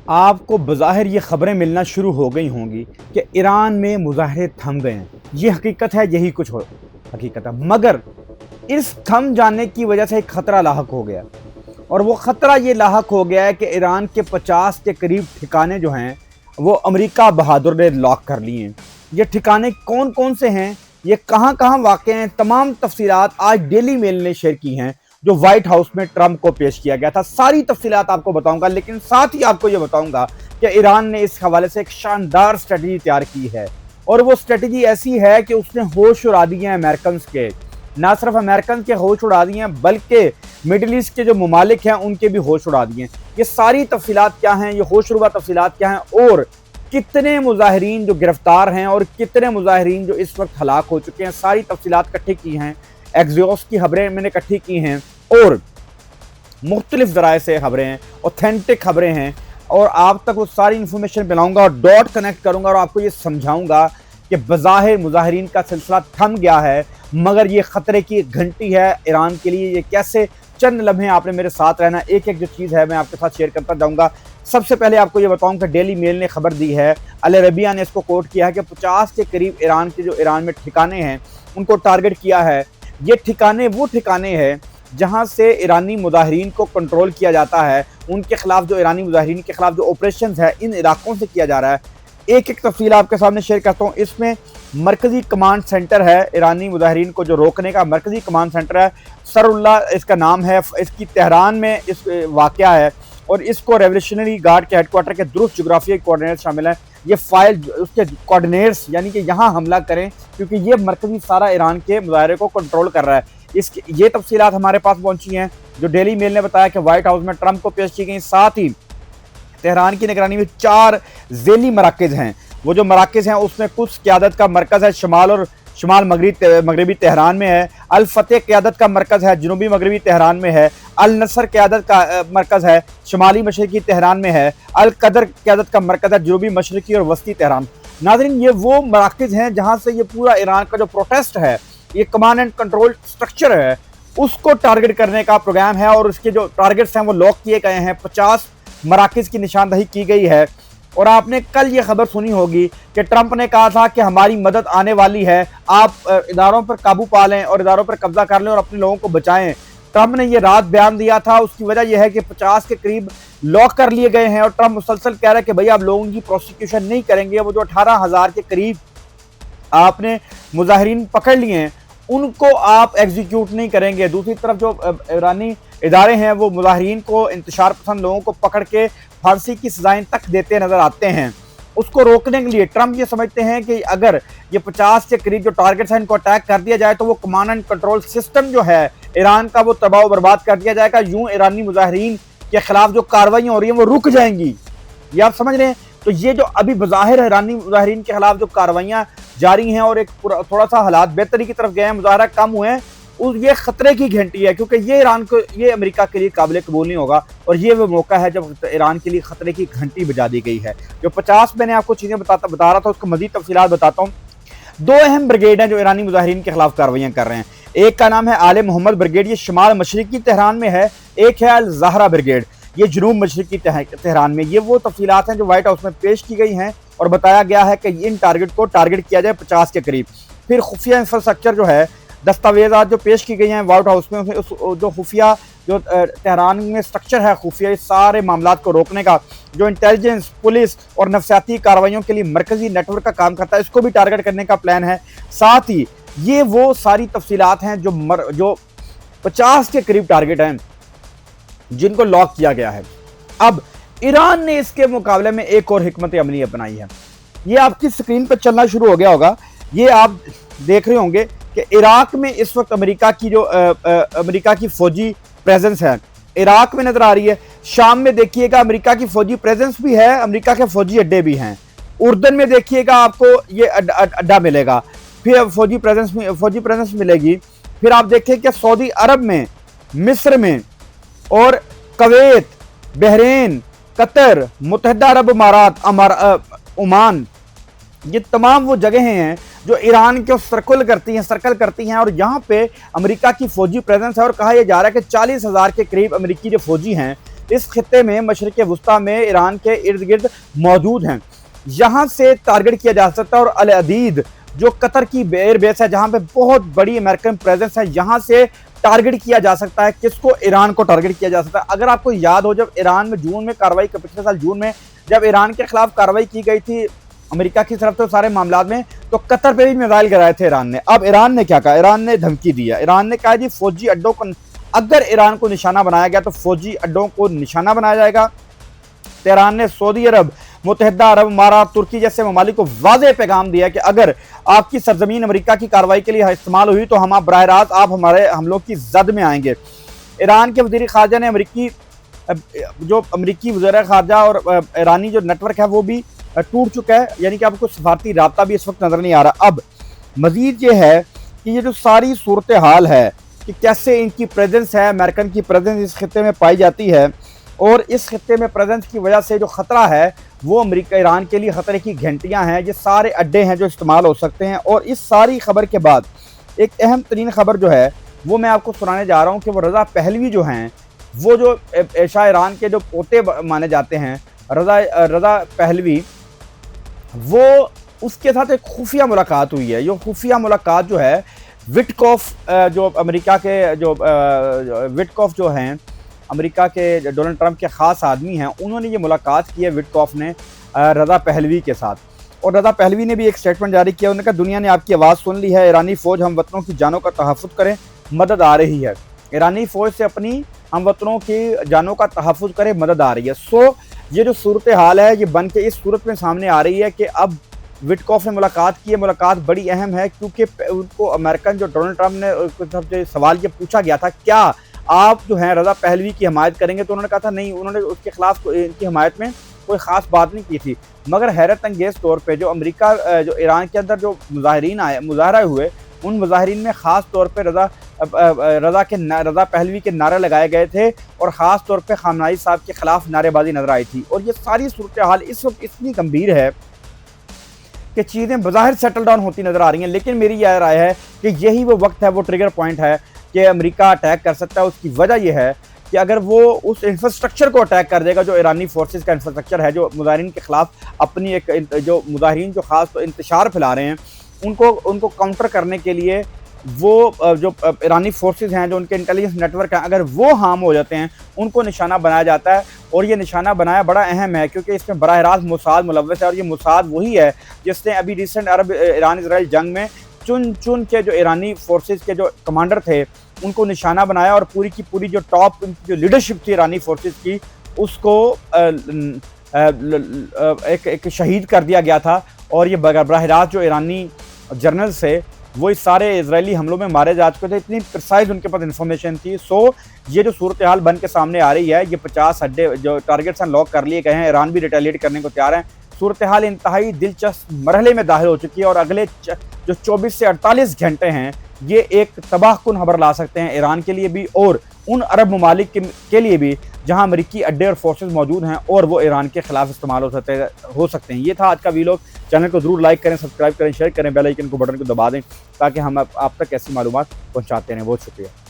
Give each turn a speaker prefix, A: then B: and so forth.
A: آپ کو بظاہر یہ خبریں ملنا شروع ہو گئی ہوں گی کہ ایران میں مظاہرے تھم گئے ہیں. یہ حقیقت ہے، یہی کچھ حقیقت ہے، مگر اس تھم جانے کی وجہ سے ایک خطرہ لاحق ہو گیا، اور وہ خطرہ یہ لاحق ہو گیا ہے کہ ایران کے 50 کے قریب ٹھکانے جو ہیں وہ امریکہ بہادر نے لاک کر لیے ہیں. یہ ٹھکانے کون کون سے ہیں، یہ کہاں کہاں واقع ہیں، تمام تفصیلات آج ڈیلی میل نے شیئر کی ہیں جو وائٹ ہاؤس میں ٹرمپ کو پیش کیا گیا تھا. ساری تفصیلات آپ کو بتاؤں گا، لیکن ساتھ ہی آپ کو یہ بتاؤں گا کہ ایران نے اس حوالے سے ایک شاندار اسٹریٹجی تیار کی ہے، اور وہ اسٹریٹجی ایسی ہے کہ اس نے ہوش اڑا دیے ہیں امریکنز کے. نہ صرف امریکن کے ہوش اڑا دیے ہیں بلکہ مڈل ایسٹ کے جو ممالک ہیں ان کے بھی ہوش اڑا دیے ہیں. یہ ساری تفصیلات کیا ہیں، یہ ہوش ربا تفصیلات کیا ہیں، اور کتنے مظاہرین جو گرفتار ہیں اور کتنے مظاہرین جو اس وقت ہلاک ہو چکے ہیں، ساری تفصیلات اکٹھی کی ہیں. ایکزیوس کی خبریں میں نے اکٹھی کی ہیں، اور مختلف ذرائع سے خبریں ہیں، اوتھینٹک خبریں ہیں، اور آپ تک وہ ساری انفارمیشن پلاؤں گا اور ڈاٹ کنیکٹ کروں گا اور آپ کو یہ سمجھاؤں گا کہ بظاہر مظاہرین کا سلسلہ تھم گیا ہے، مگر یہ خطرے کی گھنٹی ہے ایران کے لیے. یہ کیسے، چند لمحے آپ نے میرے ساتھ رہنا، ایک ایک جو چیز ہے میں آپ کے ساتھ شیئر کرتا جاؤں گا. سب سے پہلے آپ کو یہ بتاؤں کہ ڈیلی میل نے خبر دی ہے، العربیہ نے اس کو کوٹ کیا ہے کہ 50 کے قریب ایران کے جو ایران میں ٹھکانے ہیں ان کو ٹارگٹ کیا ہے. یہ ٹھکانے وہ ٹھکانے ہیں جہاں سے ایرانی مظاہرین کو کنٹرول کیا جاتا ہے، ان کے خلاف جو ایرانی مظاہرین کے خلاف جو آپریشنز ہے ان علاقوں سے کیا جا رہا ہے. ایک ایک تفصیل آپ کے سامنے شیئر کرتا ہوں. اس میں مرکزی کمانڈ سینٹر ہے، ایرانی مظاہرین کو جو روکنے کا مرکزی کمانڈ سینٹر ہے، سر اللہ اس کا نام ہے. اس کی تہران میں اس واقعہ ہے، اور اس کو ریولیوشنری گارڈ کے ہیڈ کوارٹر کے درست جغرافیائی کوارڈینیٹس شامل ہیں. یہ فائل اس کے کوارڈینیٹس یعنی کہ یہاں حملہ کریں، کیونکہ یہ مرکزی سارا ایران کے مظاہرے کو کنٹرول کر رہا ہے. یہ تفصیلات ہمارے پاس پہنچی ہیں جو ڈیلی میل نے بتایا کہ وائٹ ہاؤس میں ٹرمپ کو پیش کی گئی. ساتھ ہی تہران کی نگرانی میں 4 ذیلی مراکز ہیں. وہ جو مراکز ہیں اس میں قدس قیادت کا مرکز ہے شمال مغربی تہران میں ہے، الفتح قیادت کا مرکز ہے جنوبی مغربی تہران میں ہے، النصر قیادت کا مرکز ہے شمالی مشرقی تہران میں ہے، القدر قیادت کا مرکز ہے جنوبی مشرقی اور وسطی تہران. ناظرین، یہ وہ مراکز ہیں جہاں سے یہ پورا ایران کا جو پروٹیسٹ ہے، یہ کمانڈ اینڈ کنٹرول سٹرکچر ہے، اس کو ٹارگٹ کرنے کا پروگرام ہے، اور اس کے جو ٹارگٹس ہیں وہ لاک کیے گئے ہیں. 50 مراکز کی نشاندہی کی گئی ہے. اور آپ نے کل یہ خبر سنی ہوگی کہ ٹرمپ نے کہا تھا کہ ہماری مدد آنے والی ہے، آپ اداروں پر قابو پا لیں اور اداروں پر قبضہ کر لیں اور اپنے لوگوں کو بچائیں. ٹرمپ نے یہ رات بیان دیا تھا. اس کی وجہ یہ ہے کہ 50 کے قریب لاک کر لیے گئے ہیں، اور ٹرمپ مسلسل کہہ رہا ہے کہ بھئی آپ لوگوں کی پروسیکیوشن نہیں کریں گے. وہ جو 18,000 کے قریب آپ نے مظاہرین پکڑ لیے ہیں ان کو آپ ایگزیکیوٹ نہیں کریں گے. دوسری طرف جو ایرانی ادارے ہیں وہ مظاہرین کو، انتشار پسند لوگوں کو پکڑ کے پھانسی کی سزائیں تک دیتے نظر آتے ہیں. اس کو روکنے کے لیے ٹرمپ یہ سمجھتے ہیں کہ اگر یہ 50 کے قریب جو ٹارگٹس ہیں ان کو اٹیک کر دیا جائے تو وہ کمانڈ اینڈ کنٹرول سسٹم جو ہے ایران کا وہ تباہ و برباد کر دیا جائے گا. یوں ایرانی مظاہرین کے خلاف جو کاروائیاں ہو رہی ہیں وہ رک جائیں گی. یہ آپ سمجھ رہے ہیں؟ تو یہ جو ابھی بظاہر ایرانی مظاہرین کے خلاف جو کاروائیاں جاری ہیں اور ایک تھوڑا سا حالات بہتری کی طرف گئے ہیں، مظاہرہ کم ہوئے ہیں، یہ خطرے کی گھنٹی ہے، کیونکہ یہ امریکہ کے لیے قابل قبول نہیں ہوگا. اور یہ وہ موقع ہے جب ایران کے لیے خطرے کی گھنٹی بجا دی گئی ہے. جو 50 میں نے آپ کو چیزیں بتا رہا تھا اس کو مزید تفصیلات بتاتا ہوں. 2 اہم بریگیڈ ہیں جو ایرانی مظاہرین کے خلاف کارروائیاں کر رہے ہیں. ایک کا نام ہے آل محمد بریگیڈ، یہ شمال مشرقی تہران میں ہے. ایک ہے الزہرا بریگیڈ، یہ جنوب مشرقی تہران میں. یہ وہ تفصیلات ہیں جو وائٹ ہاؤس میں پیش کی گئی ہیں اور بتایا گیا ہے کہ ان ٹارگٹ کو ٹارگٹ کیا جائے 50 کے قریب. پھر خفیہ انفراسٹرکچر جو ہے، دستاویزات جو پیش کی گئی ہیں وائٹ ہاؤس میں، جو خفیہ جو تہران میں سٹرکچر ہے خفیہ سارے معاملات کو روکنے کا، جو انٹیلیجنس، پولیس اور نفسیاتی کارروائیوں کے لیے مرکزی نیٹ ورک کا کام کرتا ہے، اس کو بھی ٹارگٹ کرنے کا پلان ہے. ساتھ ہی یہ وہ ساری تفصیلات ہیں جو 50 کے قریب ٹارگٹ ہیں جن کو لاک کیا گیا ہے. اب ایران نے اس کے مقابلے میں ایک اور حکمت عملی اپنائی ہے. یہ آپ کی سکرین پر چلنا شروع ہو گیا ہوگا. یہ آپ دیکھ رہے ہوں گے کہ عراق میں اس وقت امریکہ کی فوجی پریزنس ہے، عراق میں نظر آ رہی ہے. شام میں دیکھیے گا امریکہ کی فوجی پریزنس بھی ہے، امریکہ کے فوجی اڈے بھی ہیں. اردن میں دیکھیے گا آپ کو یہ اڈا ملے گا، پھر فوجی پریزنس ملے گی. پھر آپ دیکھیں کہ سعودی عرب میں، مصر میں اور کویت، بحرین، قطر، متحدہ عرب امارات، عمان، یہ تمام وہ جگہیں ہیں جو ایران کو سرکل کرتی ہیں اور یہاں پہ امریکہ کی فوجی پریزنس ہے. اور کہا یہ جا رہا ہے کہ 40,000 کے قریب امریکی جو فوجی ہیں اس خطے میں مشرق وسطیٰ میں ایران کے ارد گرد موجود ہیں، یہاں سے ٹارگٹ کیا جا سکتا ہے۔ اور العدید جو قطر کی ایئر بیس ہے جہاں پہ بہت بڑی امریکن پریزنس ہے، یہاں سے ٹارگٹ کیا جا سکتا ہے۔ کس کو؟ ایران کو ٹارگٹ کیا جا سکتا ہے۔ اگر آپ کو یاد ہو، جب ایران میں جون میں کارروائی، پچھلے سال جون میں جب ایران کے خلاف کارروائی کی گئی تھی امریکہ کی طرف سے سارے معاملات میں، تو قطر پہ بھی میزائل گرائے تھے ایران نے۔ اب ایران نے کیا کہا؟ ایران نے دھمکی دیا، ایران نے کہا جی فوجی اڈوں کو اگر ایران کو نشانہ بنایا گیا تو فوجی اڈوں کو نشانہ بنایا جائے گا۔ ایران نے سعودی عرب، متحدہ عرب امارات، ترکی جیسے ممالک کو واضح پیغام دیا کہ اگر آپ کی سرزمین امریکہ کی کارروائی کے لیے استعمال ہوئی تو ہم براہ راست آپ ہمارے حملوں کی زد میں آئیں گے۔ ایران کے وزیر خارجہ نے امریکی وزیر خارجہ اور ایرانی جو نیٹ ورک ہے وہ بھی ٹوٹ چکا ہے، یعنی کہ آپ کو سفارتی رابطہ بھی اس وقت نظر نہیں آ رہا۔ اب مزید یہ ہے کہ یہ جو ساری صورتحال ہے کہ کیسے ان کی پریزنس ہے، امریکن کی پریزنس اس خطے میں پائی جاتی ہے، اور اس خطے میں پریزنس کی وجہ سے جو خطرہ ہے وہ امریکہ ایران کے لیے خطرے کی گھنٹیاں ہیں، یہ سارے اڈے ہیں جو استعمال ہو سکتے ہیں۔ اور اس ساری خبر کے بعد ایک اہم ترین خبر جو ہے وہ میں آپ کو سنانے جا رہا ہوں کہ وہ رضا پہلوی جو ہیں، وہ جو شاہ ایران کے جو پوتے مانے جاتے ہیں، رضا پہلوی، وہ اس کے ساتھ ایک خفیہ ملاقات ہوئی ہے۔ یہ خفیہ ملاقات جو ہے وٹکوف جو امریکہ کے وٹکوف جو ہیں امریکہ کے ڈونلڈ ٹرمپ کے خاص آدمی ہیں، انہوں نے یہ ملاقات کی ہے وٹکوف نے رضا پہلوی کے ساتھ۔ اور رضا پہلوی نے بھی ایک سٹیٹمنٹ جاری کیا، انہوں نے کہا دنیا نے آپ کی آواز سن لی ہے، ایرانی فوج ہم وطنوں کی جانوں کا تحفظ کریں، مدد آ رہی ہے۔ ایرانی فوج سے اپنی ہم وطنوں کی جانوں کا تحفظ کرے، مدد آ رہی ہے۔ یہ جو صورتحال ہے یہ بن کے اس صورت میں سامنے آ رہی ہے کہ اب وٹکوف نے ملاقات کی ہے، ملاقات بڑی اہم ہے، کیونکہ ان کو امریکن جو ڈونلڈ ٹرمپ نے سوال یہ پوچھا گیا تھا کیا آپ جو ہیں رضا پہلوی کی حمایت کریں گے، تو انہوں نے کہا تھا نہیں، انہوں نے اس کے خلاف ان کی حمایت میں کوئی خاص بات نہیں کی تھی۔ مگر حیرت انگیز طور پہ جو امریکہ جو ایران کے اندر جو مظاہرے ہوئے، ان مظاہرین میں خاص طور پہ رضا پہلوی کے نعرے لگائے گئے تھے، اور خاص طور پہ خامنہئی صاحب کے خلاف نعرے بازی نظر آئی تھی۔ اور یہ ساری صورتحال اس وقت اتنی گمبھیر ہے کہ چیزیں بظاہر سیٹل ڈاؤن ہوتی نظر آ رہی ہیں، لیکن میری یہ رائے ہے کہ یہی وہ وقت ہے، وہ ٹریگر پوائنٹ ہے کہ امریکہ اٹیک کر سکتا ہے۔ اس کی وجہ یہ ہے کہ اگر وہ اس انفراسٹرکچر کو اٹیک کر دے گا جو ایرانی فورسز کا انفراسٹرکچر ہے، جو مظاہرین کے خلاف اپنی جو مظاہرین جو خاص انتشار پھیلا رہے ہیں، ان کو کاؤنٹر کرنے کے لیے وہ جو ایرانی فورسز ہیں، جو ان کے انٹیلیجنس نیٹ ورک ہیں، اگر وہ ہارم ہو جاتے ہیں، ان کو نشانہ بنایا جاتا ہے۔ اور یہ نشانہ بنایا بڑا اہم ہے کیونکہ اس میں براہ راست موساد ملوث ہے، اور یہ موساد وہی ہے جس نے ابھی ریسنٹ عرب ایران اسرائیل جنگ میں چن کے جو ایرانی فورسز کے جو کمانڈر تھے ان کو نشانہ بنایا، اور پوری کی پوری جو ٹاپ جو لیڈرشپ تھی ایرانی فورسز کی، اس کو ایک شہید کر دیا گیا تھا۔ اور یہ براہ راست جو ایرانی جرنلز تھے وہ اس سارے اسرائیلی حملوں میں مارے جا چکے تھے، اتنی پرسائز ان کے پاس انفارمیشن تھی۔ یہ جو صورتحال بن کے سامنے آ رہی ہے، یہ 50 اڈے جو ٹارگٹس انلاک کر لیے گئے ہیں، ایران بھی ریٹیلیٹ کرنے کو تیار ہیں۔ صورتحال انتہائی دلچسپ مرحلے میں داخل ہو چکی ہے، اور اگلے جو 24 سے 48 گھنٹے ہیں یہ ایک تباہ کن خبر لا سکتے ہیں ایران کے لیے بھی، اور ان عرب ممالک کے لیے بھی جہاں امریکی اڈے اور فورسز موجود ہیں اور وہ ایران کے خلاف استعمال ہو سکتے ہیں۔ یہ تھا آج کا ویلوگ۔ چینل کو ضرور لائک کریں، سبسکرائب کریں، شیئر کریں، بیل آئیکن کو بٹن کو دبا دیں تاکہ ہم آپ تک ایسی معلومات پہنچاتے رہیں۔ بہت شکریہ۔